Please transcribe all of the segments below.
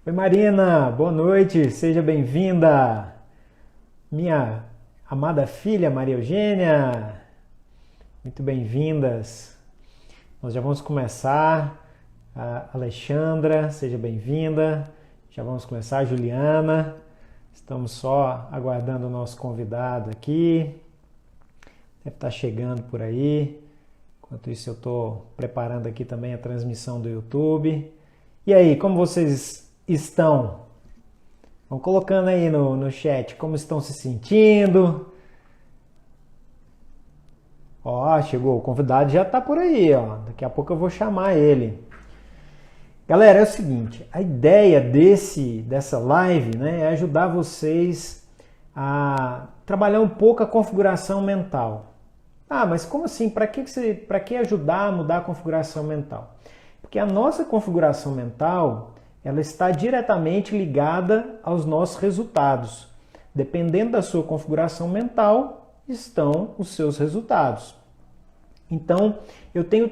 Oi Marina, boa noite, seja bem-vinda. Minha amada filha Maria Eugênia, muito bem-vindas. Nós já vamos começar. A Alexandra, seja bem-vinda. Já vamos começar. A Juliana, estamos só aguardando o nosso convidado aqui. Deve estar chegando por aí. Enquanto isso, eu estou preparando aqui também a transmissão do YouTube. E aí, como vocês estão? Vão colocando aí no chat como estão se sentindo. Ó, chegou, o convidado já está por aí, ó. Daqui a pouco eu vou chamar ele. Galera, é o seguinte, a ideia dessa live, né, é ajudar vocês a trabalhar um pouco a configuração mental. Ah, mas como assim? Para que ajudar a mudar a configuração mental? Porque a nossa configuração mental, ela está diretamente ligada aos nossos resultados. Dependendo da sua configuração mental, estão os seus resultados. Então, eu tenho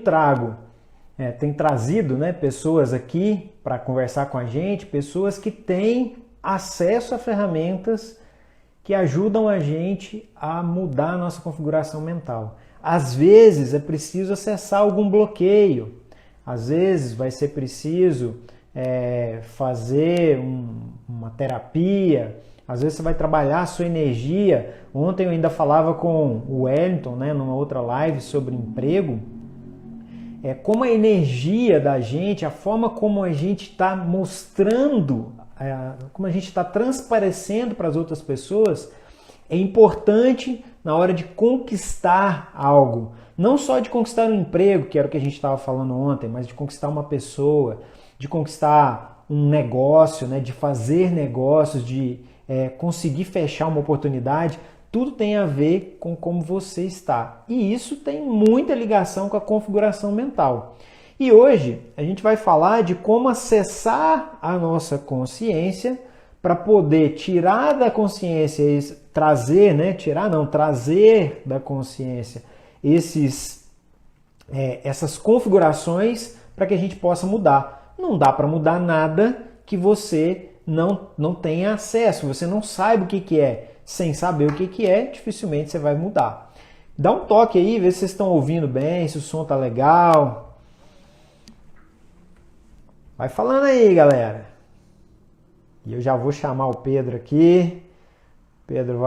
trazido, né, pessoas aqui para conversar com a gente, pessoas que têm acesso a ferramentas que ajudam a gente a mudar a nossa configuração mental. Às vezes é preciso acessar algum bloqueio, às vezes vai ser preciso fazer uma terapia, às vezes você vai trabalhar a sua energia. Ontem eu ainda falava com o Wellington, né, numa outra live sobre emprego, como a energia da gente, a forma como a gente está mostrando, como a gente está transparecendo para as outras pessoas, é importante na hora de conquistar algo. Não só de conquistar um emprego, que era o que a gente estava falando ontem, mas de conquistar uma pessoa, de conquistar um negócio, né, de fazer negócios, de conseguir fechar uma oportunidade. Tudo tem a ver com como você está. E isso tem muita ligação com a configuração mental. E hoje a gente vai falar de como acessar a nossa consciência para poder tirar da consciência, trazer da consciência essas configurações para que a gente possa mudar. Não dá para mudar nada que você não tenha acesso, você não saiba o que é. Sem saber o que é, dificilmente você vai mudar. Dá um toque aí, vê se vocês estão ouvindo bem, se o som tá legal. Vai falando aí, galera. E eu já vou chamar o Pedro aqui. O Pedro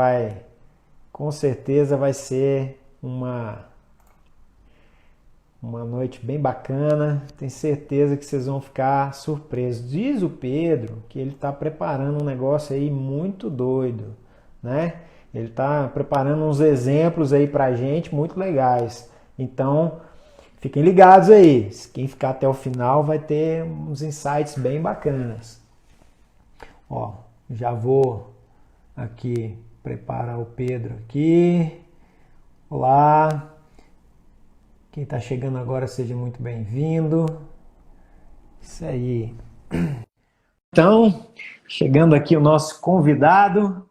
com certeza vai ser uma noite bem bacana. Tenho certeza que vocês vão ficar surpresos. Diz o Pedro que ele está preparando um negócio aí muito doido, né? Ele está preparando uns exemplos aí pra gente muito legais. Então, fiquem ligados aí. Quem ficar até o final vai ter uns insights bem bacanas. Ó, já vou aqui preparar o Pedro aqui. Olá. Quem está chegando agora, seja muito bem-vindo. Isso aí. Então, chegando aqui o nosso convidado.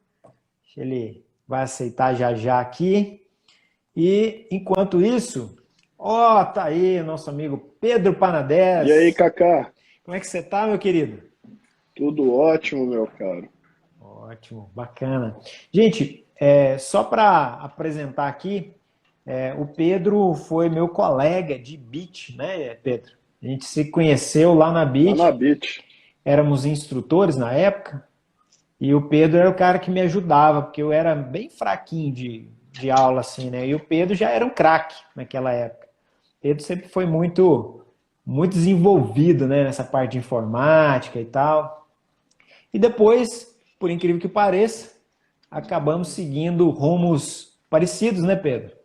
Ele vai aceitar já aqui. E, enquanto isso, tá aí o nosso amigo Pedro Panadés. E aí, Kaká? Como é que você tá, meu querido? Tudo ótimo, meu caro. Ótimo, bacana. Gente, só para apresentar aqui, o Pedro foi meu colega de BIT, né, Pedro? A gente se conheceu lá na BIT. Lá na BIT. Éramos instrutores na época. E o Pedro era o cara que me ajudava, porque eu era bem fraquinho de aula, assim, né? E o Pedro já era um craque naquela época. O Pedro sempre foi muito desenvolvido, né, nessa parte de informática e tal. E depois, por incrível que pareça, acabamos seguindo rumos parecidos, né, Pedro?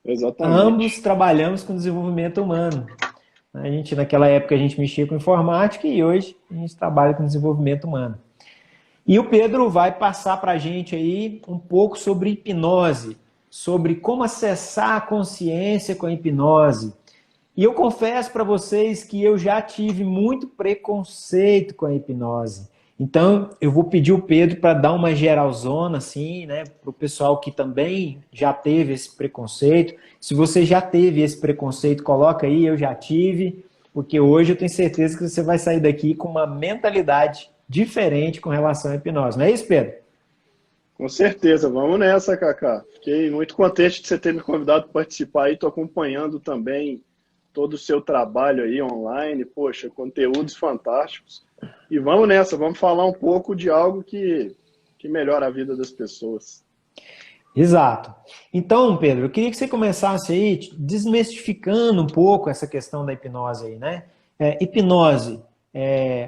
Exatamente. Ambos trabalhamos com desenvolvimento humano. Naquela época, a gente mexia com informática e hoje a gente trabalha com desenvolvimento humano. E o Pedro vai passar para a gente aí um pouco sobre hipnose, sobre como acessar a consciência com a hipnose. E eu confesso para vocês que eu já tive muito preconceito com a hipnose. Então, eu vou pedir o Pedro para dar uma geralzona, assim, né, para o pessoal que também já teve esse preconceito. Se você já teve esse preconceito, coloca aí, eu já tive, porque hoje eu tenho certeza que você vai sair daqui com uma mentalidade diferente com relação à hipnose. Não é isso, Pedro? Com certeza, vamos nessa, Kaká. Fiquei muito contente de você ter me convidado para participar aí. Estou acompanhando também todo o seu trabalho aí online. Poxa, conteúdos fantásticos. E vamos nessa, vamos falar um pouco de algo que melhora a vida das pessoas. Exato. Então, Pedro, eu queria que você começasse aí desmistificando um pouco essa questão da hipnose aí, né? Hipnose,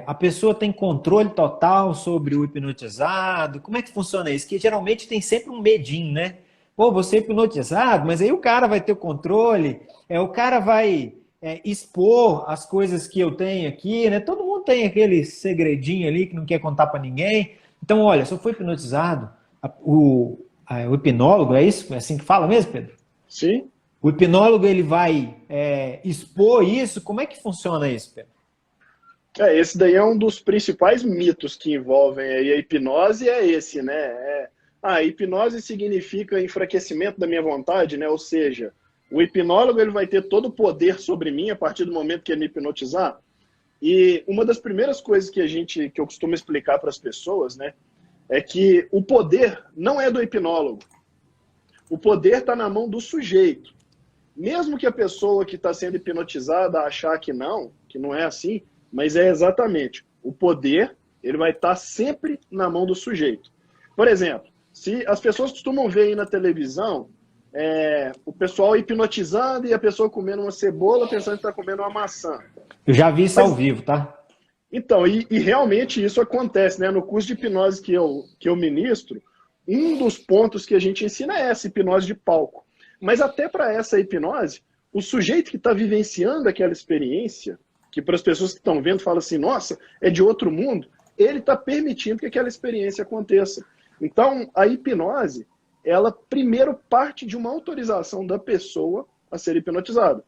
a pessoa tem controle total sobre o hipnotizado? Como é que funciona isso? Que geralmente tem sempre um medinho, né? Pô, você é hipnotizado, mas aí o cara vai ter o controle, o cara vai expor as coisas que eu tenho aqui, né? Todo mundo tem aquele segredinho ali que não quer contar para ninguém. Então, olha, se eu for hipnotizado, o hipnólogo, é isso? É assim que fala mesmo, Pedro? Sim. O hipnólogo, ele vai expor isso? Como é que funciona isso, Pedro? Esse daí é um dos principais mitos que envolvem aí a hipnose, é esse, né? A hipnose significa enfraquecimento da minha vontade, né? Ou seja, o hipnólogo ele vai ter todo o poder sobre mim a partir do momento que ele me hipnotizar. E uma das primeiras coisas que eu costumo explicar para as pessoas, né, é que o poder não é do hipnólogo. O poder está na mão do sujeito. Mesmo que a pessoa que está sendo hipnotizada achar que não é assim, mas é exatamente. O poder ele vai estar sempre na mão do sujeito. Por exemplo, se as pessoas costumam ver aí na televisão o pessoal hipnotizando e a pessoa comendo uma cebola pensando que está comendo uma maçã. Eu já vi isso ao vivo, tá? Então, e realmente isso acontece, né? No curso de hipnose que eu ministro, um dos pontos que a gente ensina é essa hipnose de palco. Mas até para essa hipnose, o sujeito que está vivenciando aquela experiência, que para as pessoas que estão vendo falam assim, nossa, é de outro mundo, ele está permitindo que aquela experiência aconteça. Então, a hipnose, ela primeiro parte de uma autorização da pessoa a ser hipnotizada.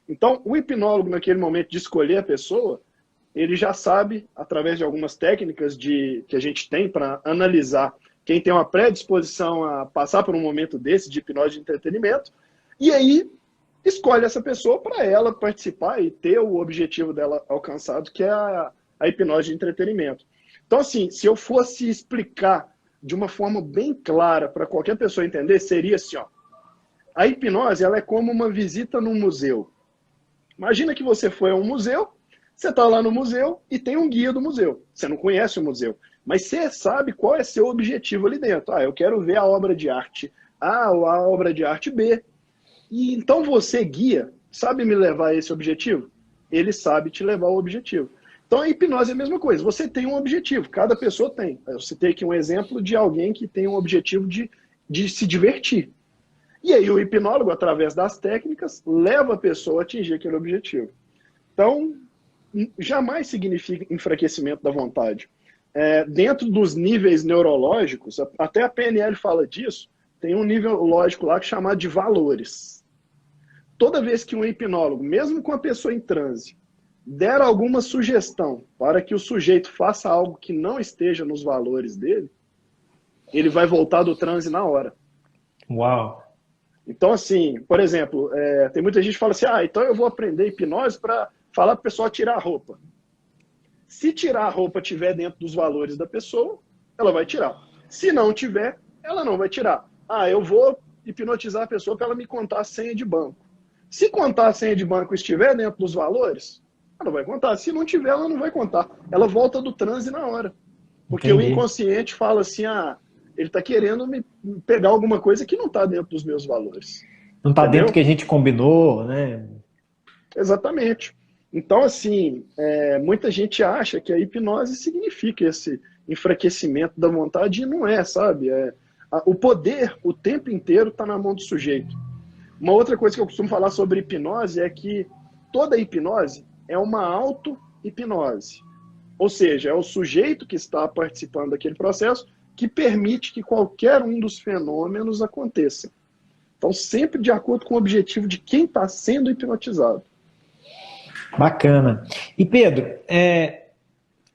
Então, o hipnólogo, naquele momento de escolher a pessoa, ele já sabe, através de algumas técnicas que a gente tem para analisar quem tem uma predisposição a passar por um momento desse de hipnose de entretenimento, e aí escolhe essa pessoa para ela participar e ter o objetivo dela alcançado, que é a hipnose de entretenimento. Então, assim, se eu fosse explicar de uma forma bem clara para qualquer pessoa entender, seria assim, ó, a hipnose ela é como uma visita num museu. Imagina que você foi a um museu, você está lá no museu e tem um guia do museu. Você não conhece o museu, mas você sabe qual é seu objetivo ali dentro. Eu quero ver a obra de arte A ou a obra de arte B. E então você, guia, sabe me levar a esse objetivo? Ele sabe te levar ao objetivo. Então a hipnose é a mesma coisa. Você tem um objetivo, cada pessoa tem. Eu citei aqui um exemplo de alguém que tem um objetivo de se divertir. E aí o hipnólogo, através das técnicas, leva a pessoa a atingir aquele objetivo. Então, jamais significa enfraquecimento da vontade. Dentro dos níveis neurológicos, até a PNL fala disso, tem um nível lógico lá que é chamado de valores. Toda vez que um hipnólogo, mesmo com a pessoa em transe, der alguma sugestão para que o sujeito faça algo que não esteja nos valores dele, ele vai voltar do transe na hora. Uau! Então, assim, por exemplo, tem muita gente que fala assim, então eu vou aprender hipnose para falar para o pessoal tirar a roupa. Se tirar a roupa estiver dentro dos valores da pessoa, ela vai tirar. Se não tiver, ela não vai tirar. Eu vou hipnotizar a pessoa para ela me contar a senha de banco. Se contar a senha de banco estiver dentro dos valores, ela vai contar. Se não tiver, ela não vai contar. Ela volta do transe na hora. Porque Entendi. o inconsciente fala assim, ele está querendo me pegar alguma coisa que não está dentro dos meus valores. Não está dentro do que a gente combinou, né? Exatamente. Então, assim, muita gente acha que a hipnose significa esse enfraquecimento da vontade e não é, sabe? O poder, o tempo inteiro, está na mão do sujeito. Uma outra coisa que eu costumo falar sobre hipnose é que toda hipnose é uma auto-hipnose. Ou seja, é o sujeito que está participando daquele processo que permite que qualquer um dos fenômenos aconteça. Então, sempre de acordo com o objetivo de quem está sendo hipnotizado. Bacana. E Pedro,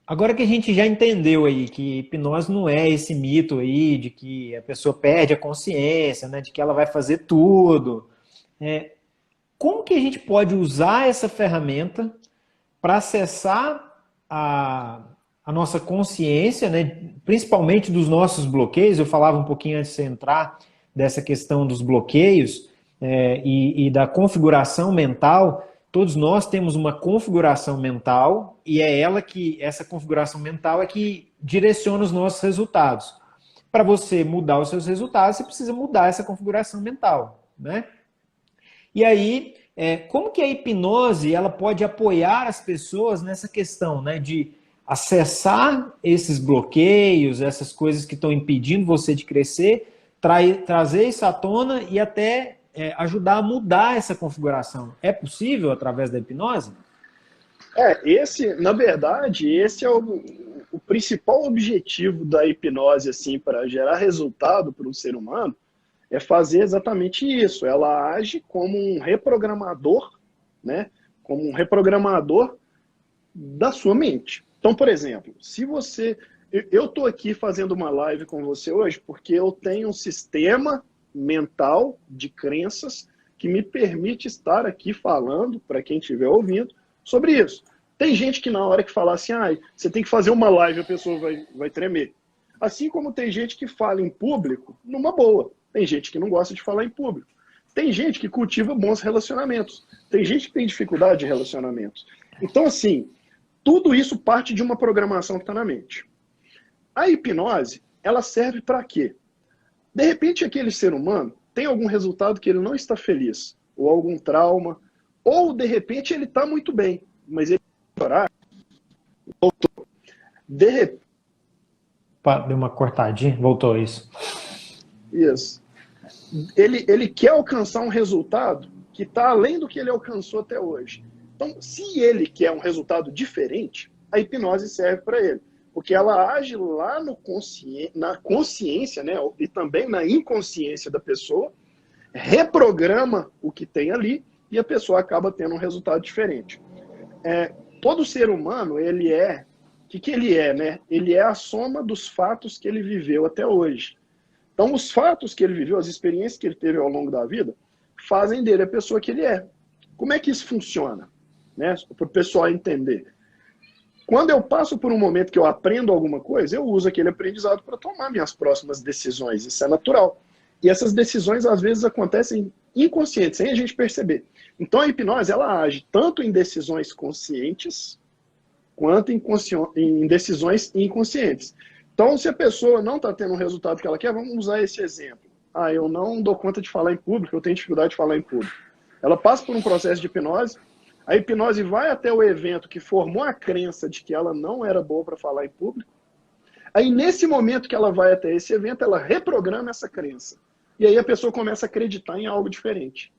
agora que a gente já entendeu aí que hipnose não é esse mito aí de que a pessoa perde a consciência, né, de que ela vai fazer tudo, como que a gente pode usar essa ferramenta para acessar a nossa consciência, né, principalmente dos nossos bloqueios. Eu falava um pouquinho antes de você entrar dessa questão dos bloqueios e da configuração mental. Todos nós temos uma configuração mental e é essa configuração mental é que direciona os nossos resultados. Para você mudar os seus resultados, você precisa mudar essa configuração mental, né? E aí, como que a hipnose ela pode apoiar as pessoas nessa questão, né, de acessar esses bloqueios, essas coisas que estão impedindo você de crescer, trazer isso à tona e até ajudar a mudar essa configuração? É possível através da hipnose? Na verdade, esse é o principal objetivo da hipnose, assim, para gerar resultado para um ser humano, é fazer exatamente isso. Ela age como um reprogramador, né? Como um reprogramador da sua mente. Então, por exemplo, se você... Eu estou aqui fazendo uma live com você hoje porque eu tenho um sistema mental de crenças que me permite estar aqui falando, para quem estiver ouvindo, sobre isso. Tem gente que na hora que falar assim, você tem que fazer uma live, a pessoa vai tremer. Assim como tem gente que fala em público numa boa. Tem gente que não gosta de falar em público. Tem gente que cultiva bons relacionamentos. Tem gente que tem dificuldade de relacionamentos. Então, assim, tudo isso parte de uma programação que está na mente. A hipnose, ela serve para quê? De repente, aquele ser humano tem algum resultado que ele não está feliz, ou algum trauma, ou, de repente, ele está muito bem, mas ele voltou. De repente... Deu uma cortadinha, voltou isso. Isso. Ele quer alcançar um resultado que está além do que ele alcançou até hoje. Então, se ele quer um resultado diferente, a hipnose serve para ele. Porque ela age lá na consciência, né, e também na inconsciência da pessoa, reprograma o que tem ali e a pessoa acaba tendo um resultado diferente. Todo ser humano, ele é... O que ele é, né? Ele é a soma dos fatos que ele viveu até hoje. Então, os fatos que ele viveu, as experiências que ele teve ao longo da vida, fazem dele a pessoa que ele é. Como é que isso funciona? Né? Para o pessoal entender. Quando eu passo por um momento que eu aprendo alguma coisa, eu uso aquele aprendizado para tomar minhas próximas decisões. Isso é natural. E essas decisões, às vezes, acontecem inconscientes, sem a gente perceber. Então, a hipnose, ela age tanto em decisões conscientes, quanto em decisões inconscientes. Então, se a pessoa não está tendo o resultado que ela quer, vamos usar esse exemplo. Eu não dou conta de falar em público, eu tenho dificuldade de falar em público. Ela passa por um processo de hipnose, a hipnose vai até o evento que formou a crença de que ela não era boa para falar em público. Aí, nesse momento que ela vai até esse evento, ela reprograma essa crença. E aí a pessoa começa a acreditar em algo diferente.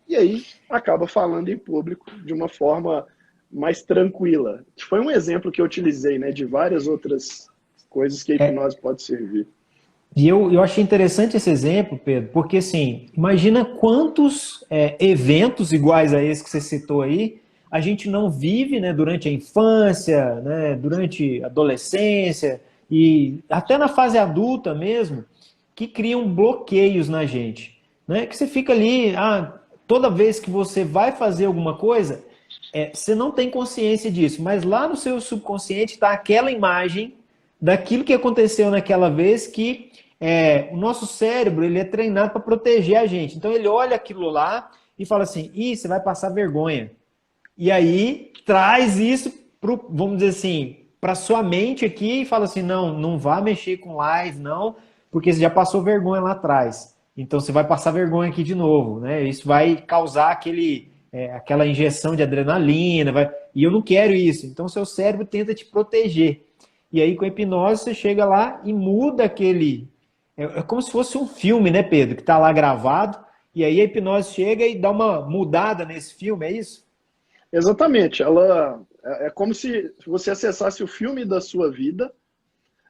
E aí acaba falando em público de uma forma mais tranquila. Foi um exemplo que eu utilizei, né, de várias outras coisas que a hipnose pode servir. E eu achei interessante esse exemplo, Pedro, porque assim, imagina quantos eventos iguais a esse que você citou aí, a gente não vive, né, durante a infância, né, durante a adolescência e até na fase adulta mesmo, que criam bloqueios na gente. Né? Que você fica ali, toda vez que você vai fazer alguma coisa, você não tem consciência disso, mas lá no seu subconsciente está aquela imagem daquilo que aconteceu naquela vez que o nosso cérebro ele é treinado para proteger a gente. Então ele olha aquilo lá e fala assim, você vai passar vergonha. E aí traz isso, vamos dizer assim, para sua mente aqui e fala assim, não vá mexer com live, não, porque você já passou vergonha lá atrás. Então você vai passar vergonha aqui de novo. Né? Isso vai causar aquela injeção de adrenalina, e eu não quero isso. Então, seu cérebro tenta te proteger. E aí, com a hipnose, você chega lá e muda aquele... É como se fosse um filme, né, Pedro? Que está lá gravado, e aí a hipnose chega e dá uma mudada nesse filme, é isso? Exatamente. Ela é como se você acessasse o filme da sua vida.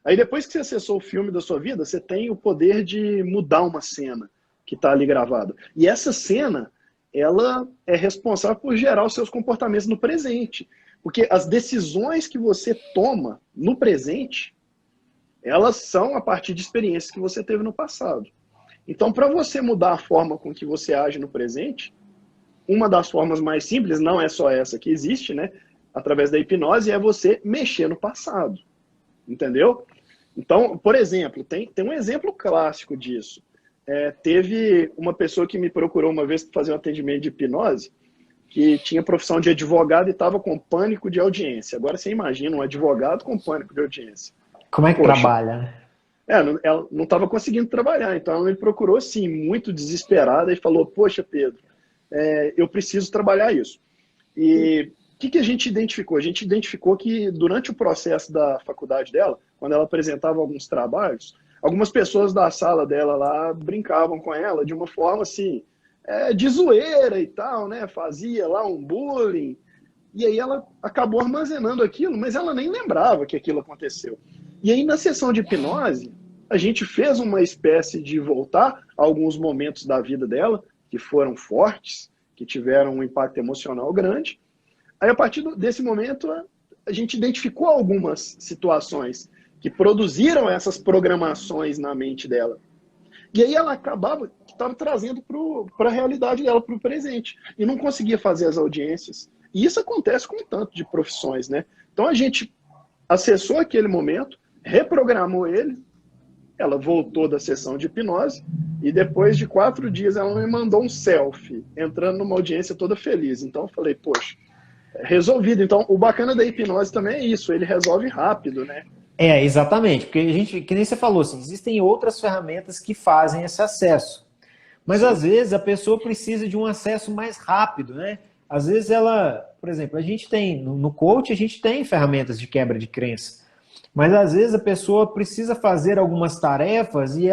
Aí, depois que você acessou o filme da sua vida, você tem o poder de mudar uma cena que está ali gravada. E essa cena... ela é responsável por gerar os seus comportamentos no presente. Porque as decisões que você toma no presente, elas são a partir de experiências que você teve no passado. Então, para você mudar a forma com que você age no presente, uma das formas mais simples, não é só essa que existe, né? Através da hipnose, é você mexer no passado. entendeu? Então, por exemplo, tem um exemplo clássico disso. Teve uma pessoa que me procurou uma vez para fazer um atendimento de hipnose, que tinha profissão de advogado e estava com pânico de audiência. Agora você imagina um advogado com pânico de audiência. Como é que Poxa, trabalha, né? ela não estava conseguindo trabalhar, então ela me procurou, assim, muito desesperada e falou, poxa, Pedro, eu preciso trabalhar isso. E o que a gente identificou? A gente identificou que durante o processo da faculdade dela, quando ela apresentava alguns trabalhos, algumas pessoas da sala dela lá brincavam com ela de uma forma assim, de zoeira e tal, né? Fazia lá um bullying. E aí ela acabou armazenando aquilo, mas ela nem lembrava que aquilo aconteceu. E aí na sessão de hipnose, a gente fez uma espécie de voltar a alguns momentos da vida dela, que foram fortes, que tiveram um impacto emocional grande. Aí a partir desse momento, a gente identificou algumas situações que produziram essas programações na mente dela. E aí ela estava trazendo para a realidade dela, para o presente. E não conseguia fazer as audiências. E isso acontece com um tanto de profissões, né? Então a gente acessou aquele momento, reprogramou ele, ela voltou da sessão de hipnose e depois de 4 dias ela me mandou um selfie, entrando numa audiência toda feliz. Então eu falei, poxa, resolvido. Então o bacana da hipnose também é isso, ele resolve rápido, né? Exatamente, porque a gente, que nem você falou, assim, existem outras ferramentas que fazem esse acesso. Mas às vezes a pessoa precisa de um acesso mais rápido, né? Às vezes ela, por exemplo, a gente tem, no coach a gente tem ferramentas de quebra de crença. Mas às vezes a pessoa precisa fazer algumas tarefas e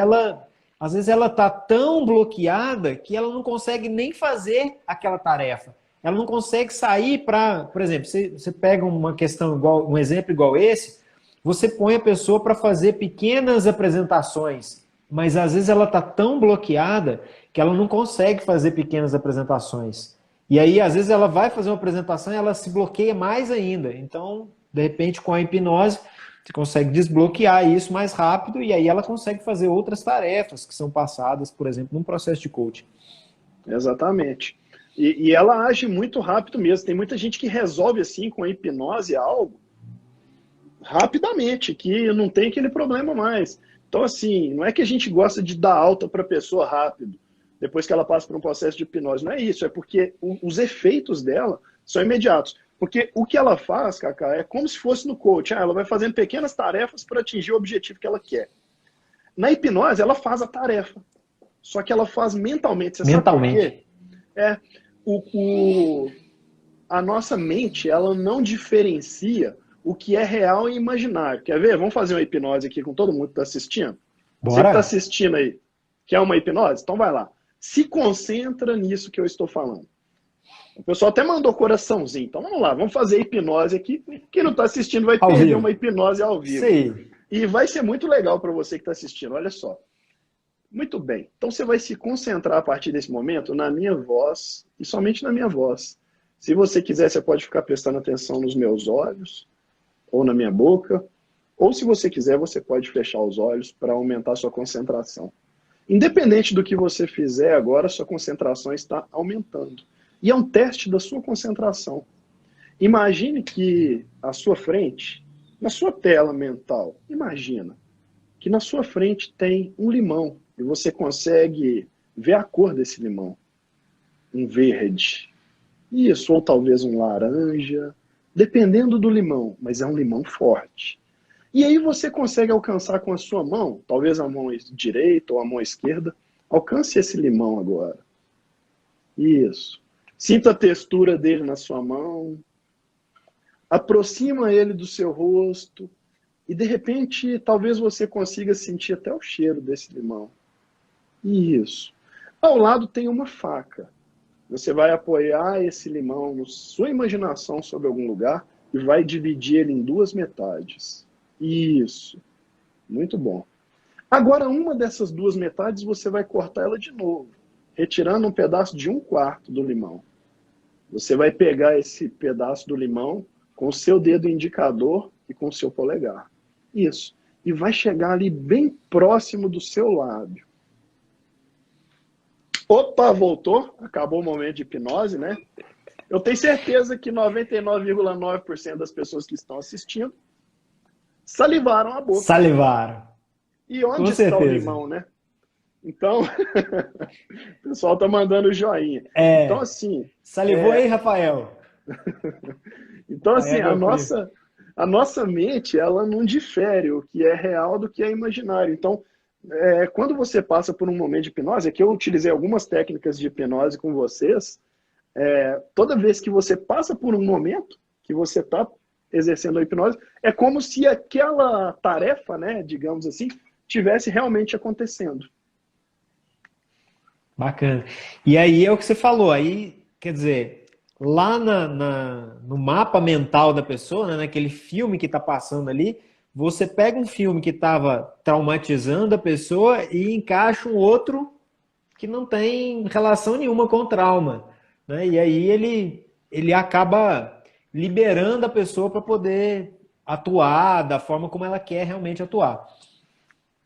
às vezes ela está tão bloqueada que ela não consegue nem fazer aquela tarefa. Ela não consegue sair para, por exemplo, você pega uma questão igual, um exemplo igual esse, você põe a pessoa para fazer pequenas apresentações, mas às vezes ela está tão bloqueada que ela não consegue fazer pequenas apresentações. E aí, às vezes, ela vai fazer uma apresentação e ela se bloqueia mais ainda. Então, de repente, com a hipnose, você consegue desbloquear isso mais rápido e aí ela consegue fazer outras tarefas que são passadas, por exemplo, num processo de coaching. Exatamente. E ela age muito rápido mesmo. Tem muita gente que resolve assim com a hipnose algo rapidamente, que não tem aquele problema mais. Então, assim, não é que a gente gosta de dar alta para a pessoa rápido, depois que ela passa por um processo de hipnose. Não é isso, é porque os efeitos dela são imediatos. Porque o que ela faz, Cacá, é como se fosse no coach. Ela vai fazendo pequenas tarefas para atingir o objetivo que ela quer. Na hipnose, ela faz a tarefa. Só que ela faz mentalmente. Você mentalmente. sabe por quê? A nossa mente, ela não diferencia o que é real e imaginário. Quer ver? Vamos fazer uma hipnose aqui com todo mundo que está assistindo? Bora. Você que está assistindo aí, quer uma hipnose? Então vai lá. Se concentra nisso que eu estou falando. O pessoal até mandou coraçãozinho. Então vamos lá, vamos fazer hipnose aqui. Quem não está assistindo vai perder uma hipnose ao vivo. Sim. E vai ser muito legal para você que está assistindo. Olha só. Muito bem. Então você vai se concentrar a partir desse momento na minha voz e somente na minha voz. Se você quiser, você pode ficar prestando atenção nos meus olhos ou na minha boca. Ou se você quiser, você pode fechar os olhos para aumentar a sua concentração. Independente do que você fizer agora, sua concentração está aumentando. E é um teste da sua concentração. Imagine que à sua frente, na sua tela mental, imagina que na sua frente tem um limão e você consegue ver a cor desse limão. Um verde. Isso, ou talvez um laranja, dependendo do limão, mas é um limão forte. E aí você consegue alcançar com a sua mão, talvez a mão direita ou a mão esquerda, alcance esse limão agora. Isso. Sinta a textura dele na sua mão. Aproxima ele do seu rosto. E de repente, talvez você consiga sentir até o cheiro desse limão. Isso. Ao lado tem uma faca. Você vai apoiar esse limão na sua imaginação sobre algum lugar e vai dividir ele em 2 metades. Isso. Muito bom. Agora, uma dessas 2 metades, você vai cortar ela de novo, retirando um pedaço de 1/4 do limão. Você vai pegar esse pedaço do limão com o seu dedo indicador e com o seu polegar. Isso. E vai chegar ali bem próximo do seu lábio. Opa, voltou. Acabou o momento de hipnose, né? Eu tenho certeza que 99,9% das pessoas que estão assistindo salivaram a boca. Salivaram. E Com onde está o certeza. limão, né? Então, o pessoal tá mandando joinha. Então, assim, Salivou aí, Rafael? então, Aí assim, é meu primo. a nossa mente, ela não difere o que é real do que é imaginário. Então, quando você passa por um momento de hipnose, aqui eu utilizei algumas técnicas de hipnose com vocês, toda vez que você passa por um momento que você está exercendo a hipnose, é como se aquela tarefa, né, digamos assim, tivesse realmente acontecendo. Bacana. E aí é o que você falou, aí, quer dizer, lá no mapa mental da pessoa, né, naquele filme que está passando ali, você pega um filme que estava traumatizando a pessoa e encaixa um outro que não tem relação nenhuma com o trauma, né? E aí ele acaba liberando a pessoa para poder atuar da forma como ela quer realmente atuar.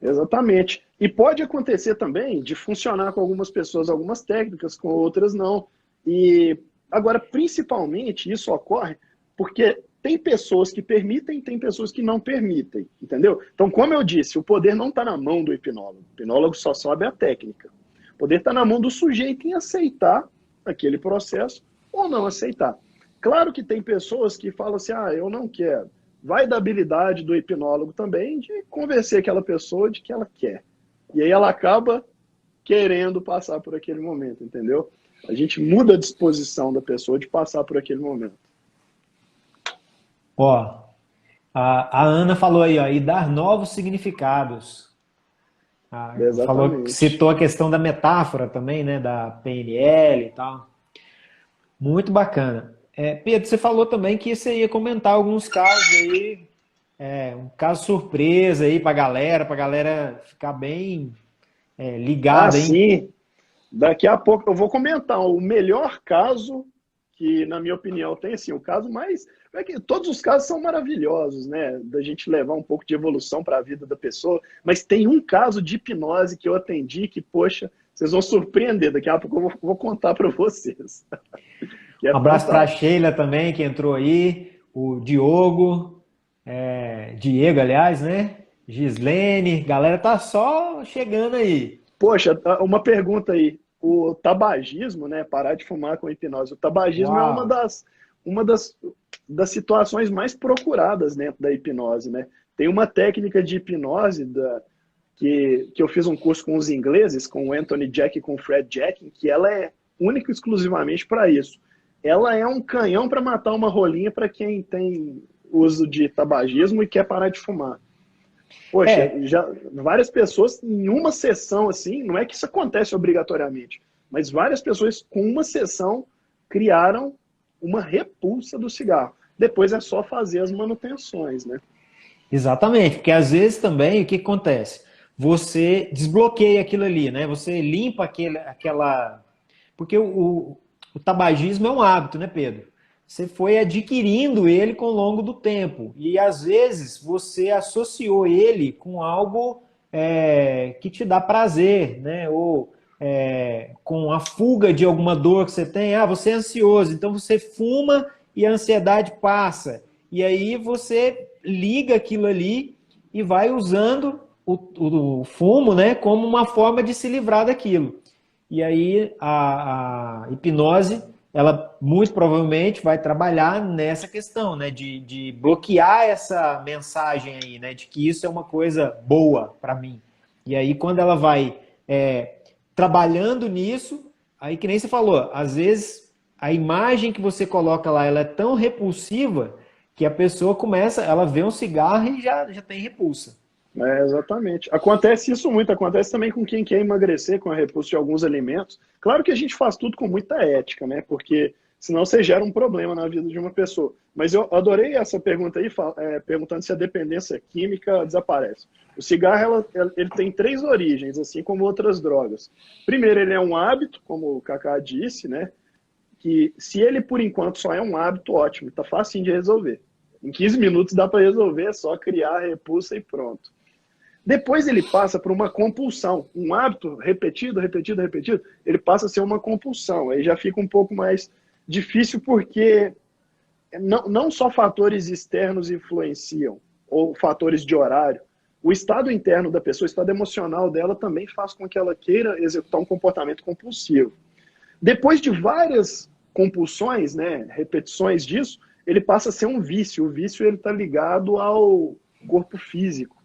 Exatamente. E pode acontecer também de funcionar com algumas pessoas algumas técnicas, com outras não. E agora, principalmente, isso ocorre porque tem pessoas que permitem, tem pessoas que não permitem, entendeu? Então, como eu disse, o poder não está na mão do hipnólogo. O hipnólogo só sabe a técnica. O poder está na mão do sujeito em aceitar aquele processo ou não aceitar. Claro que tem pessoas que falam assim, eu não quero. Vai da habilidade do hipnólogo também de convencer aquela pessoa de que ela quer. E aí ela acaba querendo passar por aquele momento, entendeu? A gente muda a disposição da pessoa de passar por aquele momento. Ó, a Ana falou aí, ó, e dar novos significados. Falou, Exatamente. citou a questão da metáfora também, né, da PNL e tal. Muito bacana. Pedro, você falou também que você ia comentar alguns casos aí, um caso surpresa aí pra galera ficar bem ligada, hein? Sim. Daqui a pouco eu vou comentar o melhor caso que, na minha opinião, tem assim, o caso mais. É que todos os casos são maravilhosos, né? Da gente levar um pouco de evolução para a vida da pessoa, mas tem um caso de hipnose que eu atendi que, poxa, vocês vão surpreender. Daqui a pouco eu vou contar para vocês. Que é Um abraço para a fantástico. Sheila também, que entrou aí, o Diogo, Diego, aliás, né? Gislene, galera tá só chegando aí. Poxa, uma pergunta aí. O tabagismo, né? Parar de fumar com hipnose. O tabagismo é Uau! das situações mais procuradas dentro da hipnose, né? Tem uma técnica de hipnose que eu fiz um curso com os ingleses, com o Anthony Jack e com o Fred Jack, que ela é única e exclusivamente para isso. Ela é um canhão para matar uma rolinha para quem tem uso de tabagismo e quer parar de fumar. Poxa, É, já várias pessoas em uma sessão assim, não é que isso acontece obrigatoriamente, mas várias pessoas com uma sessão criaram uma repulsa do cigarro. Depois é só fazer as manutenções, né? exatamente, porque às vezes também o que acontece? Você desbloqueia aquilo ali, né? Você limpa aquela. Porque o tabagismo é um hábito, né, Pedro? Você foi adquirindo ele com o longo do tempo. E às vezes você associou ele com algo que te dá prazer, né? Ou com a fuga de alguma dor que você tem. Ah, você é ansioso, então você fuma e a ansiedade passa. E aí você liga aquilo ali e vai usando o fumo, né, como uma forma de se livrar daquilo. E aí a hipnose, ela muito provavelmente vai trabalhar nessa questão, né, de bloquear essa mensagem aí, né, de que isso é uma coisa boa para mim. E aí quando ela vai trabalhando nisso, aí que nem você falou, às vezes a imagem que você coloca lá, ela é tão repulsiva que a pessoa começa, ela vê um cigarro e já tem repulsa. Exatamente. Acontece isso muito, acontece também com quem quer emagrecer com a repulsa de alguns alimentos. Claro que a gente faz tudo com muita ética, né? Porque senão você gera um problema na vida de uma pessoa. Mas eu adorei essa pergunta aí, perguntando se a dependência química desaparece. O cigarro, ele tem três origens, assim como outras drogas. Primeiro, ele é um hábito, como o Kaká disse, né? Que se ele, por enquanto, só é um hábito, ótimo, tá fácil de resolver. Em 15 minutos dá para resolver, é só criar a repulsa e pronto. Depois ele passa por uma compulsão, um hábito repetido, repetido, repetido, ele passa a ser uma compulsão. Aí já fica um pouco mais difícil porque não só fatores externos influenciam, ou fatores de horário. O estado interno da pessoa, o estado emocional dela também faz com que ela queira executar um comportamento compulsivo. Depois de várias compulsões, né, repetições disso, ele passa a ser um vício. O vício está ligado ao corpo físico.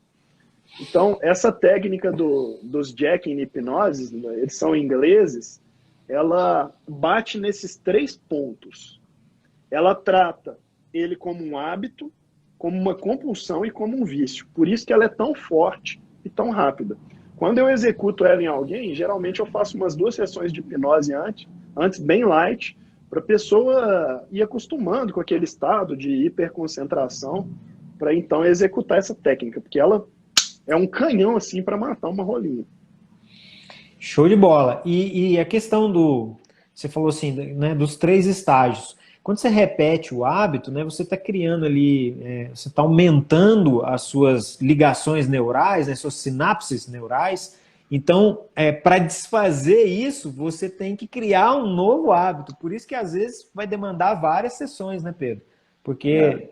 Então, essa técnica dos Jack em hipnose, eles são ingleses, ela bate nesses 3 pontos. Ela trata ele como um hábito, como uma compulsão e como um vício. Por isso que ela é tão forte e tão rápida. Quando eu executo ela em alguém, geralmente eu faço umas 2 sessões de hipnose antes bem light, para a pessoa ir acostumando com aquele estado de hiperconcentração, para então executar essa técnica, porque ela é um canhão assim para matar uma rolinha. Show de bola. E a questão você falou assim, né, dos 3 estágios. Quando você repete o hábito, né, você está criando ali, você está aumentando as suas ligações neurais, né, suas sinapses neurais. Então, para desfazer isso, você tem que criar um novo hábito. Por isso que às vezes vai demandar várias sessões, né, Pedro? Porque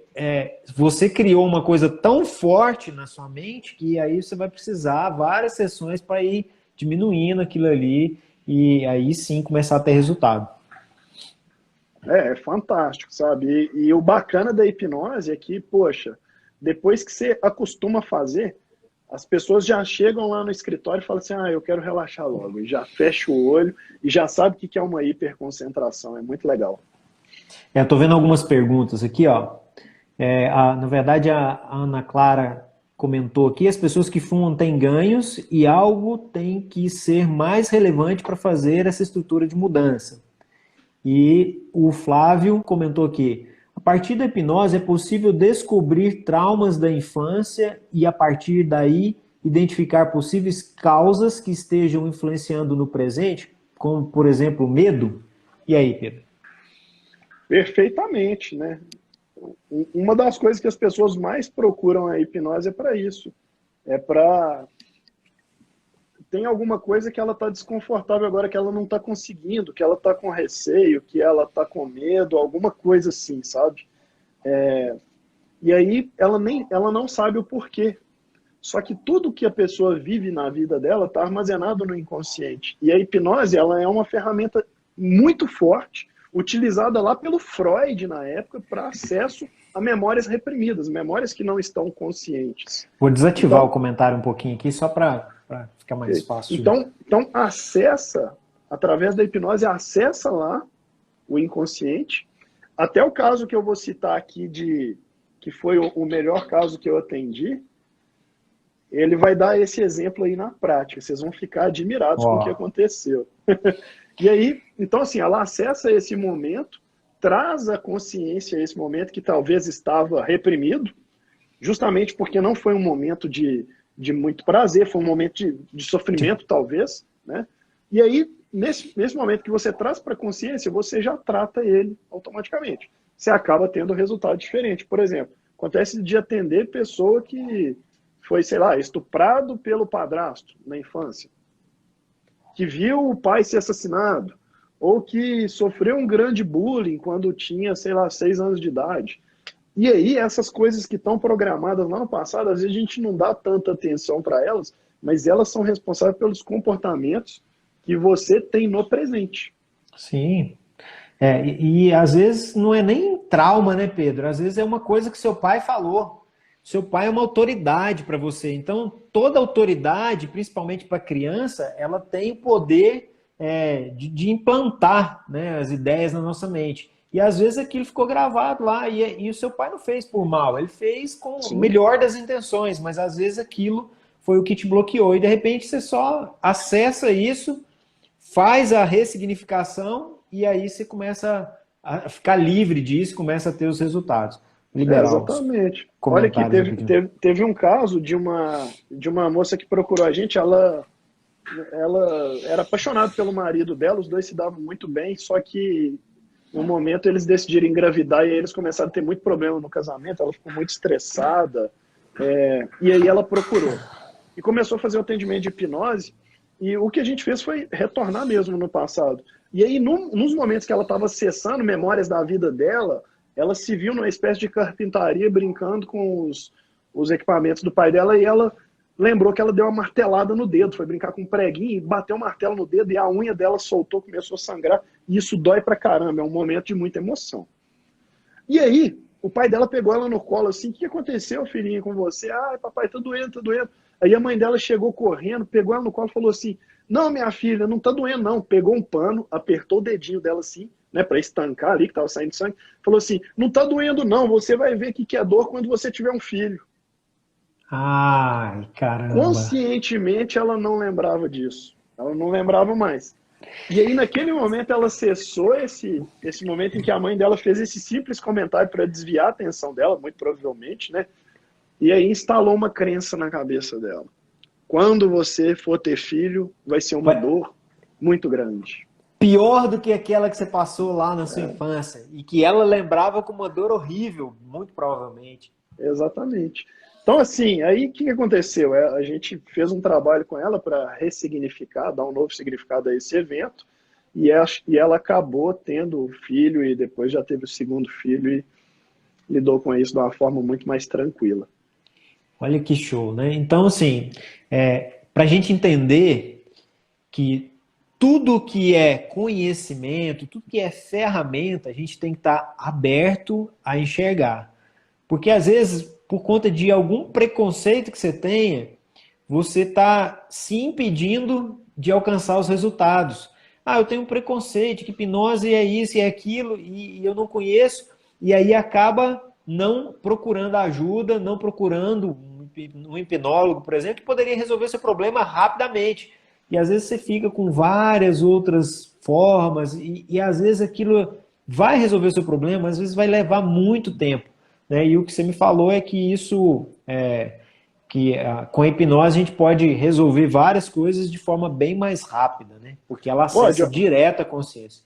você criou uma coisa tão forte na sua mente que aí você vai precisar várias sessões para ir diminuindo aquilo ali e aí sim começar a ter resultado. É fantástico, sabe? E o bacana da hipnose é que, poxa, depois que você acostuma a fazer, as pessoas já chegam lá no escritório e falam assim, eu quero relaxar logo. E já fecha o olho e já sabe o que é uma hiperconcentração. É muito legal. Estou vendo algumas perguntas aqui, ó. Na verdade, a Ana Clara comentou aqui, as pessoas que fumam têm ganhos e algo tem que ser mais relevante para fazer essa estrutura de mudança. E o Flávio comentou aqui, a partir da hipnose é possível descobrir traumas da infância e a partir daí identificar possíveis causas que estejam influenciando no presente, como por exemplo, medo? E aí, Pedro? Perfeitamente, né? Uma das coisas que as pessoas mais procuram a hipnose é para isso. É para... Tem alguma coisa que ela está desconfortável agora, que ela não está conseguindo, que ela está com receio, que ela está com medo, alguma coisa assim, sabe? E aí ela não sabe o porquê. Só que tudo que a pessoa vive na vida dela está armazenado no inconsciente. E a hipnose ela é uma ferramenta muito forte, utilizada lá pelo Freud na época para acesso a memórias reprimidas, memórias que não estão conscientes. Vou desativar o comentário um pouquinho aqui, só para ficar mais fácil. Então acessa, através da hipnose, acessa lá o inconsciente. Até o caso que eu vou citar aqui, que foi o melhor caso que eu atendi, ele vai dar esse exemplo aí na prática. Vocês vão ficar admirados com o que aconteceu. E aí, então assim, ela acessa esse momento, traz a consciência a esse momento que talvez estava reprimido, justamente porque não foi um momento de muito prazer, foi um momento de sofrimento, talvez, né? E aí, nesse momento que você traz para a consciência, você já trata ele automaticamente. Você acaba tendo um resultado diferente. Por exemplo, acontece de atender pessoa que foi, sei lá, estuprado pelo padrasto na infância, que viu o pai ser assassinado, ou que sofreu um grande bullying quando tinha, sei lá, 6 anos de idade. E aí, essas coisas que estão programadas lá no passado, às vezes a gente não dá tanta atenção para elas, mas elas são responsáveis pelos comportamentos que você tem no presente. Sim. E às vezes não é nem trauma, né, Pedro? Às vezes é uma coisa que seu pai falou. Seu pai é uma autoridade para você. Então, toda autoridade, principalmente para criança, ela tem o poder de implantar, né, as ideias na nossa mente. E às vezes aquilo ficou gravado lá e o seu pai não fez por mal, ele fez com o melhor das intenções, mas às vezes aquilo foi o que te bloqueou. E de repente você só acessa isso, faz a ressignificação e aí você começa a ficar livre disso, começa a ter os resultados. Exatamente. Olha que teve um caso de uma moça que procurou a gente, ela era apaixonada pelo marido dela, os dois se davam muito bem, só que no momento eles decidiram engravidar e aí eles começaram a ter muito problema no casamento, ela ficou muito estressada, e aí ela procurou. E começou a fazer um atendimento de hipnose, e o que a gente fez foi retornar mesmo no passado. E aí, nos momentos que ela estava acessando memórias da vida dela, ela se viu numa espécie de carpintaria brincando com os equipamentos do pai dela e ela lembrou que ela deu uma martelada no dedo, foi brincar com um preguinho e bateu o martelo no dedo e a unha dela soltou, começou a sangrar e isso dói pra caramba, é um momento de muita emoção. E aí, o pai dela pegou ela no colo assim, o que aconteceu, filhinha, com você? Ah, papai, tá doendo, tá doendo. Aí a mãe dela chegou correndo, pegou ela no colo e falou assim, não, minha filha, não tá doendo não. Pegou um pano, apertou o dedinho dela assim, né, para estancar ali, que tava saindo sangue, falou assim, não tá doendo não, você vai ver que é dor quando você tiver um filho. Ai, caramba. Conscientemente ela não lembrava disso, ela não lembrava mais. E aí naquele momento ela acessou esse momento em que a mãe dela fez esse simples comentário para desviar a atenção dela, muito provavelmente, né? E aí instalou uma crença na cabeça dela. Quando você for ter filho, vai ser uma dor muito grande. Pior do que aquela que você passou lá na sua infância. E que ela lembrava com uma dor horrível, muito provavelmente. Exatamente. Então, assim, aí o que aconteceu? A gente fez um trabalho com ela para ressignificar, dar um novo significado a esse evento, e ela acabou tendo o filho e depois já teve o segundo filho e lidou com isso de uma forma muito mais tranquila. Olha que show, né? Então, assim, para a gente entender que tudo que é conhecimento, tudo que é ferramenta, a gente tem que estar aberto a enxergar. Porque às vezes, por conta de algum preconceito que você tenha, você está se impedindo de alcançar os resultados. Ah, eu tenho um preconceito, que hipnose é isso e é aquilo, e eu não conheço, e aí acaba não procurando ajuda, não procurando um hipnólogo, por exemplo, que poderia resolver seu problema rapidamente. E às vezes você fica com várias outras formas, e às vezes aquilo vai resolver o seu problema, às vezes vai levar muito tempo. Né? E o que você me falou é que isso, com a hipnose a gente pode resolver várias coisas de forma bem mais rápida, né? Porque ela acessa direto a consciência.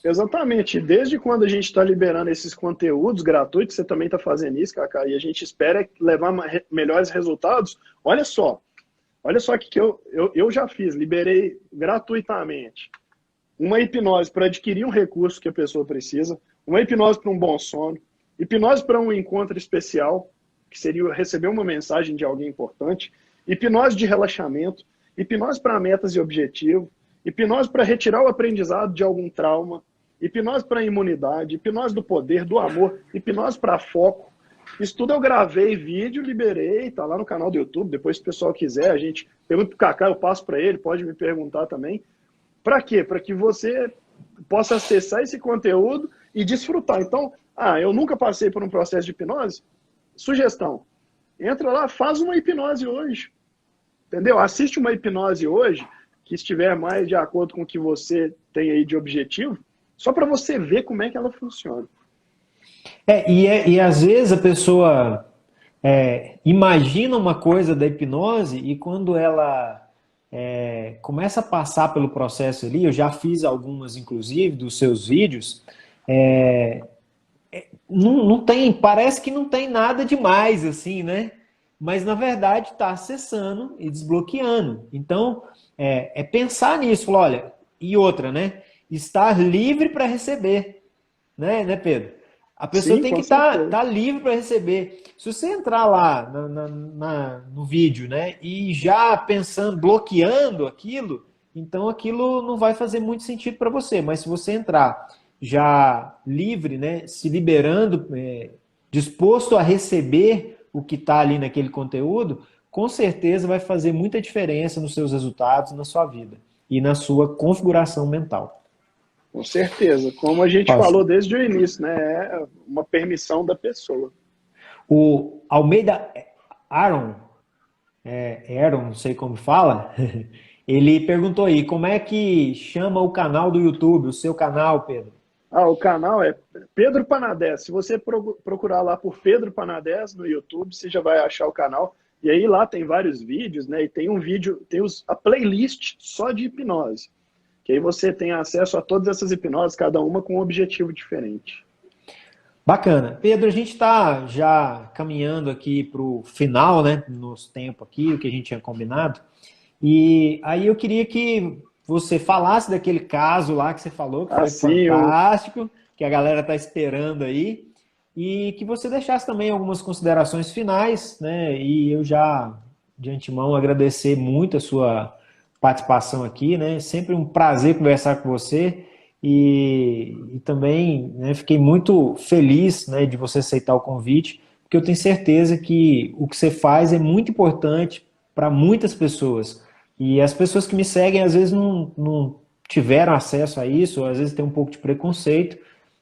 Exatamente. Desde quando a gente está liberando esses conteúdos gratuitos, você também está fazendo isso, Cacá, e a gente espera levar melhores resultados. Olha só o que eu já fiz, liberei gratuitamente uma hipnose para adquirir um recurso que a pessoa precisa, uma hipnose para um bom sono, hipnose para um encontro especial, que seria receber uma mensagem de alguém importante, hipnose de relaxamento, hipnose para metas e objetivos, hipnose para retirar o aprendizado de algum trauma, hipnose para imunidade, hipnose do poder, do amor, hipnose para foco. Isso tudo eu gravei vídeo, liberei, tá lá no canal do YouTube, depois se o pessoal quiser, a gente pergunta pro Cacá, eu passo para ele, pode me perguntar também. Para quê? Para que você possa acessar esse conteúdo e desfrutar. Então, eu nunca passei por um processo de hipnose? Sugestão, entra lá, faz uma hipnose hoje, entendeu? Assiste uma hipnose hoje, que estiver mais de acordo com o que você tem aí de objetivo, só para você ver como é que ela funciona. E às vezes a pessoa imagina uma coisa da hipnose e quando ela começa a passar pelo processo ali, eu já fiz algumas, inclusive, dos seus vídeos, não tem, parece que não tem nada demais, assim, né? Mas, na verdade, está acessando e desbloqueando. Então, pensar nisso, falar, olha, e outra, né? Estar livre para receber, né, Pedro? A pessoa Sim, tem que estar livre para receber. Se você entrar lá no vídeo, né, e já pensando, bloqueando aquilo, então aquilo não vai fazer muito sentido para você. Mas se você entrar já livre, né, se liberando, disposto a receber o que está ali naquele conteúdo, com certeza vai fazer muita diferença nos seus resultados, na sua vida e na sua configuração mental. Com certeza. Como a gente falou desde o início, né? É uma permissão da pessoa. O Almeida Aaron, não sei como fala, ele perguntou aí, como é que chama o canal do YouTube, o seu canal, Pedro? O canal é Pedro Panadés. Se você procurar lá por Pedro Panadés no YouTube, você já vai achar o canal. E aí lá tem vários vídeos, né? E tem um vídeo, tem a playlist só de hipnose. Que aí você tem acesso a todas essas hipnoses, cada uma com um objetivo diferente. Bacana. Pedro, a gente está já caminhando aqui para o final, né? Nosso tempo aqui, o que a gente tinha combinado. E aí eu queria que você falasse daquele caso lá que você falou, que foi fantástico, que a galera está esperando aí. e que você deixasse também algumas considerações finais, né? E eu já, de antemão, agradecer muito a sua participação aqui, né? Sempre um prazer conversar com você e também, né, fiquei muito feliz, né, de você aceitar o convite, porque eu tenho certeza que o que você faz é muito importante para muitas pessoas. E as pessoas que me seguem, às vezes, não tiveram acesso a isso, ou às vezes tem um pouco de preconceito,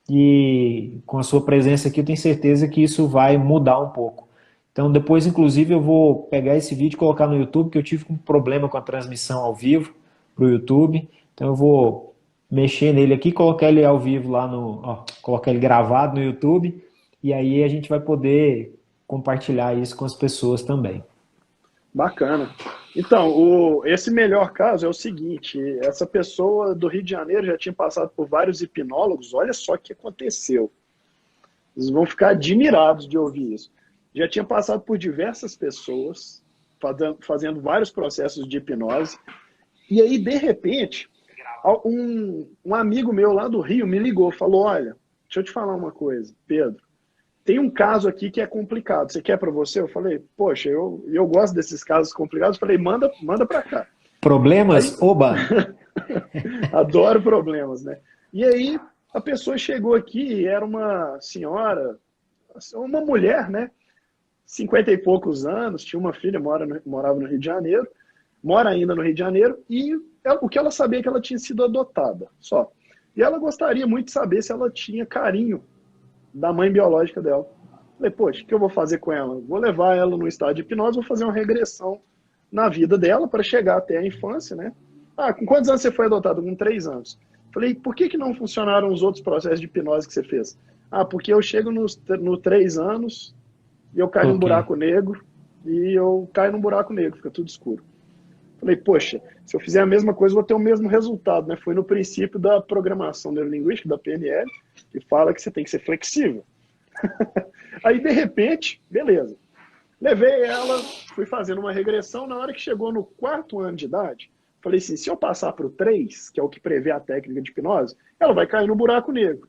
e com a sua presença aqui eu tenho certeza que isso vai mudar um pouco. Então depois, inclusive, eu vou pegar esse vídeo e colocar no YouTube, que eu tive um problema com a transmissão ao vivo para o YouTube. Então eu vou mexer nele aqui, colocar ele ao vivo lá no, ó, colocar ele gravado no YouTube, e aí a gente vai poder compartilhar isso com as pessoas também. Bacana. Então, esse melhor caso é o seguinte: essa pessoa do Rio de Janeiro já tinha passado por vários hipnólogos, olha só o que aconteceu. Eles vão ficar admirados de ouvir isso. Já tinha passado por diversas pessoas, fazendo vários processos de hipnose, e aí, de repente, um amigo meu lá do Rio me ligou, falou: olha, deixa eu te falar uma coisa, Pedro. Tem um caso aqui que é complicado. Você quer para você? Eu falei, poxa, eu gosto desses casos complicados. Falei, manda para cá. Aí, Problemas? Oba! adoro problemas, né? E aí a pessoa chegou aqui e era uma senhora, uma mulher, né? 50 e poucos anos, tinha uma filha, morava no Rio de Janeiro, mora ainda no Rio de Janeiro, e o que ela sabia é que ela tinha sido adotada, só. E ela gostaria muito de saber se ela tinha carinho da mãe biológica dela. Falei, poxa, o que eu vou fazer com ela? Vou levar ela no estado de hipnose, vou fazer uma regressão na vida dela para chegar até a infância, né? Ah, com quantos anos você foi adotado? Com 3 anos. Falei, por que não funcionaram os outros processos de hipnose que você fez? Ah, porque eu chego no 3 anos e eu caio num Ok. buraco negro, e eu caio num buraco negro, fica tudo escuro. Falei, poxa, se eu fizer a mesma coisa, eu vou ter o mesmo resultado, né? Foi no princípio da programação neurolinguística, da PNL, que fala que você tem que ser flexível. Aí, de repente, beleza. Levei ela, fui fazendo uma regressão. Na hora que chegou no 4º ano de idade, falei assim, se eu passar para o 3, que é o que prevê a técnica de hipnose, ela vai cair no buraco negro.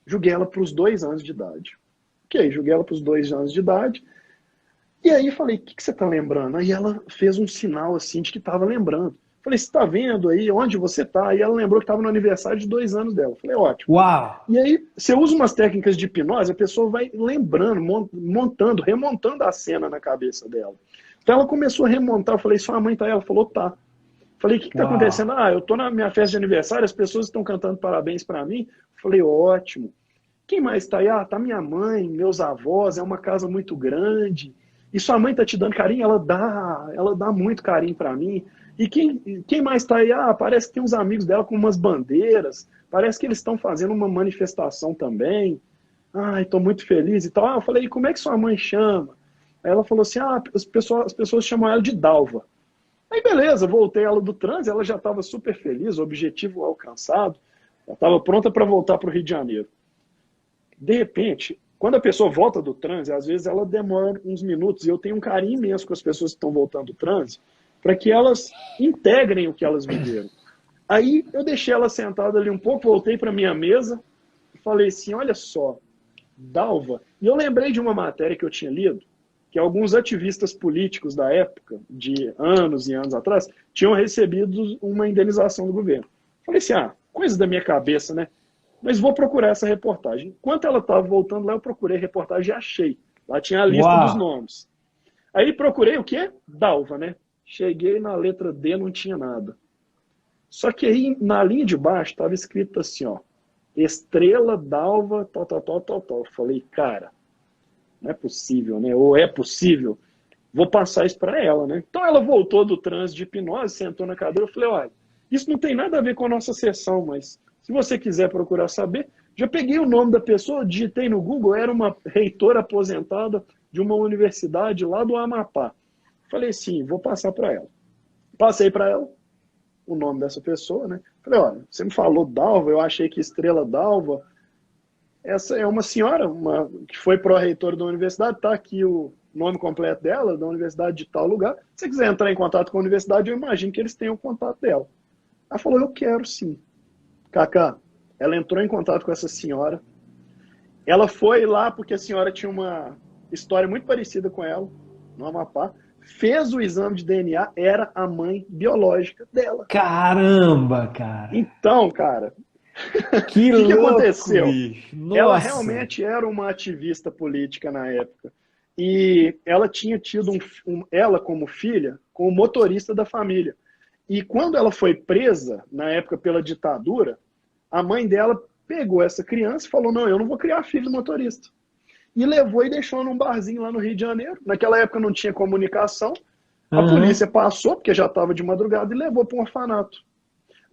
Joguei ela para os 2 anos de idade. Ok, joguei ela para os 2 anos de idade. E aí falei, o que você está lembrando? Aí ela fez um sinal assim de que estava lembrando. Falei, você está vendo aí onde você está? E ela lembrou que estava no aniversário de 2 anos dela. Falei, ótimo. Uau! E aí você usa umas técnicas de hipnose, a pessoa vai lembrando, montando, remontando a cena na cabeça dela. Então ela começou a remontar, eu falei, sua mãe tá aí? Ela falou, tá. Falei, o que está Uau! acontecendo? Ah, eu estou na minha festa de aniversário, as pessoas estão cantando parabéns para mim. Falei, ótimo. Quem mais está aí? Ah, tá minha mãe, meus avós, é uma casa muito grande. E sua mãe tá te dando carinho? Ela dá muito carinho para mim. E quem mais está aí? Ah, parece que tem uns amigos dela com umas bandeiras. Parece que eles estão fazendo uma manifestação também. Ai, estou muito feliz e tal. Ah, eu falei, e como é que sua mãe chama? Aí ela falou assim, ah, as pessoas chamam ela de Dalva. Aí beleza, voltei ela do trânsito, ela já estava super feliz, o objetivo alcançado. Ela estava pronta para voltar para o Rio de Janeiro. De repente, quando a pessoa volta do transe, às vezes ela demora uns minutos, e eu tenho um carinho imenso com as pessoas que estão voltando do transe, para que elas integrem o que elas viveram. Aí eu deixei ela sentada ali um pouco, voltei para minha mesa e falei assim, olha só, Dalva, e eu lembrei de uma matéria que eu tinha lido, que alguns ativistas políticos da época, de anos e anos atrás, tinham recebido uma indenização do governo. Falei assim, ah, coisa da minha cabeça, né? Mas vou procurar essa reportagem. Enquanto ela estava voltando lá, eu procurei a reportagem e achei. Lá tinha a lista dos Uau! nomes. Aí procurei o quê? Dalva, né? Cheguei na letra D, não tinha nada. Só que aí, na linha de baixo, estava escrito assim, ó, Estrela, Dalva, tal, tal, tal, tal, tal. Falei, cara, não é possível, né? Ou é possível? Vou passar isso para ela, né? Então ela voltou do transe de hipnose, sentou na cadeira, eu falei, olha, isso não tem nada a ver com a nossa sessão, mas se você quiser procurar saber, já peguei o nome da pessoa, digitei no Google, era uma reitora aposentada de uma universidade lá do Amapá. Falei, sim, vou passar para ela. Passei para ela o nome dessa pessoa, né? Falei, olha, você me falou Dalva, eu achei que Estrela Dalva. Essa é uma senhora que foi pró-reitora da universidade, está aqui o nome completo dela, da universidade de tal lugar. Se você quiser entrar em contato com a universidade, eu imagino que eles tenham o contato dela. Ela falou, eu quero sim. Cacá, ela entrou em contato com essa senhora. Ela foi lá porque a senhora tinha uma história muito parecida com ela, no Amapá, fez o exame de DNA, era a mãe biológica dela. Caramba, cara. Então, cara, Que o que que louco, aconteceu? bicho. Ela Nossa. realmente era uma ativista política na época. E ela tinha tido ela como filha, com o motorista da família. E quando ela foi presa, na época pela ditadura, a mãe dela pegou essa criança e falou: não, eu não vou criar filho do motorista. E levou e deixou num barzinho lá no Rio de Janeiro. Naquela época não tinha comunicação. A polícia Aham. passou, porque já estava de madrugada, e levou para um orfanato.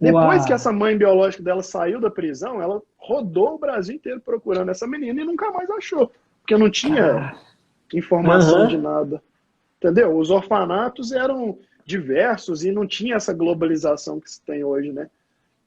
Depois que Uau. essa mãe biológica dela saiu da prisão, ela rodou o Brasil inteiro procurando essa menina e nunca mais achou, porque não tinha Cara. informação de Aham. nada. Entendeu? Os orfanatos eram diversos e não tinha essa globalização que se tem hoje, né?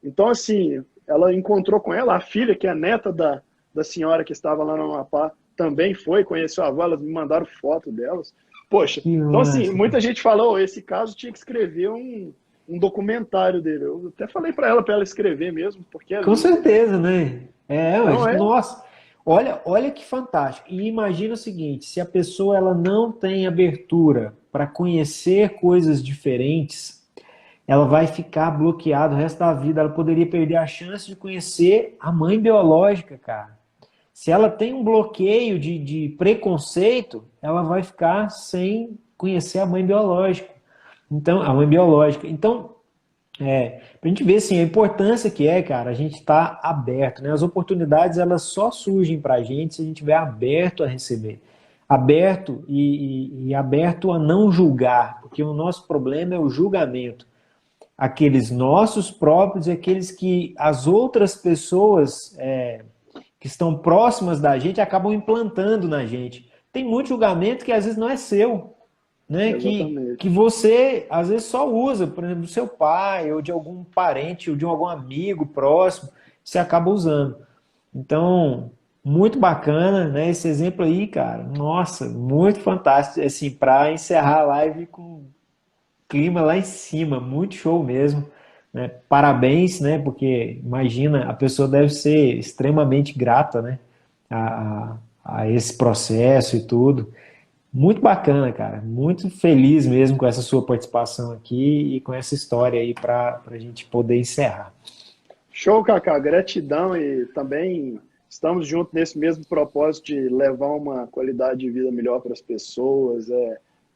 Então, assim, ela encontrou com ela, a filha, que é neta da senhora que estava lá no Amapá, também foi, conheceu a avó, elas me mandaram foto delas. Poxa, Que então assim, massa, muita cara. gente falou, oh, esse caso tinha que escrever um documentário dele. Eu até falei para ela escrever mesmo, porque é Com lindo. certeza, né? É, Não mas, é? nossa, olha que fantástico. E imagina o seguinte, se a pessoa ela não tem abertura para conhecer coisas diferentes, ela vai ficar bloqueada o resto da vida. Ela poderia perder a chance de conhecer a mãe biológica, cara. Se ela tem um bloqueio de preconceito, ela vai ficar sem conhecer a mãe biológica. Então, a mãe biológica. Então, pra gente ver assim, a importância que é, cara, a gente estar aberto, né? As oportunidades elas só surgem pra gente se a gente estiver aberto a receber. Aberto e aberto a não julgar, porque o nosso problema é o julgamento. Aqueles nossos próprios e aqueles que as outras pessoas que estão próximas da gente acabam implantando na gente. Tem muito julgamento que às vezes não é seu, né? Que Exatamente. você às vezes só usa, por exemplo, do seu pai ou de algum parente ou de algum amigo próximo, você acaba usando. Então, muito bacana, né? Esse exemplo aí, cara, nossa, muito fantástico, assim, para encerrar a live com clima lá em cima, muito show mesmo, né? Parabéns, né? Porque imagina, a pessoa deve ser extremamente grata, né? A, a esse processo e tudo. Muito bacana, cara. Muito feliz mesmo com essa sua participação aqui e com essa história aí para a gente poder encerrar. Show, Cacá. Gratidão e também estamos juntos nesse mesmo propósito de levar uma qualidade de vida melhor para as pessoas.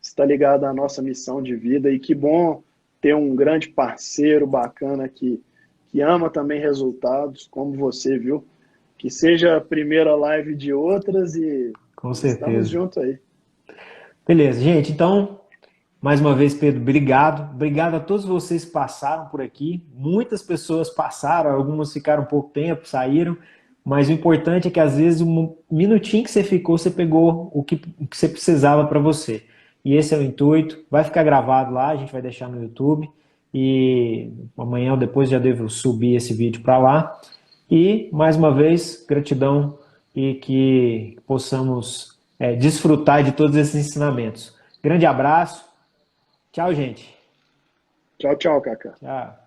Está ligado à nossa missão de vida e que bom ter um grande parceiro bacana que ama também resultados, como você, viu? Que seja a primeira live de outras e Com estamos certeza. juntos aí. Beleza, gente. Então, mais uma vez, Pedro, obrigado. Obrigado a todos vocês que passaram por aqui. Muitas pessoas passaram, algumas ficaram um pouco tempo, saíram. Mas o importante é que às vezes um minutinho que você ficou, você pegou o que você precisava para você. E esse é o intuito. Vai ficar gravado lá, a gente vai deixar no YouTube. E amanhã ou depois já devo subir esse vídeo para lá. E mais uma vez, gratidão e que possamos desfrutar de todos esses ensinamentos. Grande abraço. Tchau, gente. Tchau, tchau, Cacá. Tchau.